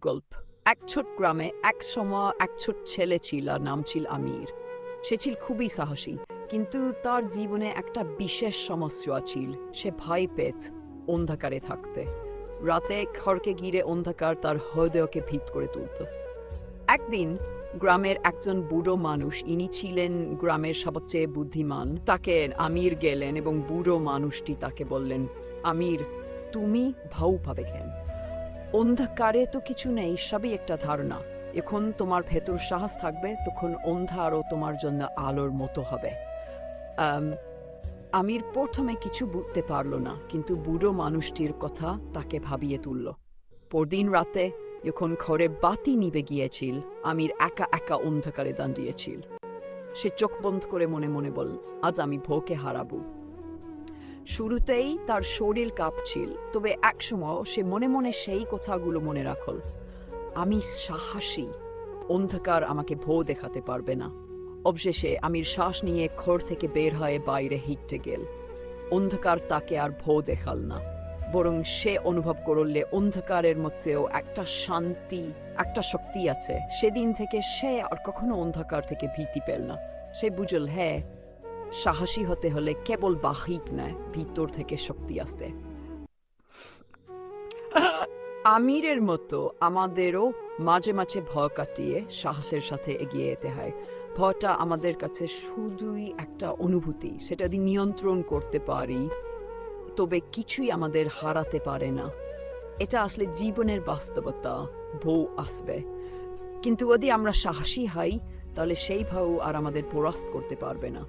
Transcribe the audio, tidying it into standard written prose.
গল্প। এক ছোট গ্রামে এক সময় এক ছোট ছেলে ছিল, নাম ছিল আমির। সে ছিল খুবই সাহসী, কিন্তু তার জীবনে একটা বিশেষ সমস্যা ছিল। সে ভয় পেত অন্ধকারে থাকতে। রাতে ঘরকে ঘিরে অন্ধকার তার হৃদয়কে ভীত করে তুলত। একদিন গ্রামের একজন বুড়ো মানুষ, ইনি ছিলেন গ্রামের সবচেয়ে বুদ্ধিমান, তাকে আমির গেলেন এবং বুড়ো মানুষটি তাকে বললেন, আমির, তুমি ভয় পাবে কেন? অন্ধকারে তো কিছু নেই, সবই একটা ধারণা। এখন তোমার ভেতর সাহস থাকবে, তখন অন্ধারও তোমার জন্য আলোর মতো হবে। আম, আমির প্রথমে কিছু বুঝতে পারল না, কিন্তু বুড়ো মানুষটির কথা তাকে ভাবিয়ে তুলল। পরদিন রাতে যখন ঘরে বাতি নিভে গিয়েছিল, আমির একা একা অন্ধকারে দাঁড়িয়েছিল। সে চোখ বন্ধ করে মনে মনে বলল, আজ আমি ভোকে হারাবো। শুরুতেই তার শরীর কাঁপছিল, তবে একসময় সে মনে মনে সেই কথাগুলো মনে রাখল। আমি সাহসী, অন্ধকার আমাকে ভয় দেখাতে পারবে না। অবশেষে আমির শ্বাস নিয়ে ঘর থেকে বের হয়ে বাইরে হেঁটে গেল। অন্ধকার তাকে আর ভয় দেখাল না, বরং সে অনুভব করলে অন্ধকারের মধ্যেও একটা শান্তি, একটা শক্তি আছে। সেদিন থেকে সে আর কখনো অন্ধকার থেকে ভীতি পেল না। সে বুঝল, হ্যাঁ, সাহসী হতে হলে কেবল বাহিক নয়, ভিতর থেকে শক্তি আসতে। আমিরের মতো আমাদেরও মাঝে মাঝে ভয় কাটিয়ে সাহসের সাথে এগিয়ে যেতে হয়। ভয়টা আমাদের কাছে শুধুই একটা অনুভূতি, সেটা যদি নিয়ন্ত্রণ করতে পারি তবে কিছুই আমাদের হারাতে পারে না। এটা আসলে জীবনের বাস্তবতা। ভয় আসবে, কিন্তু যদি আমরা সাহসী হই, তাহলে সেই ভয় আর আমাদের পরাস্ত করতে পারবে না।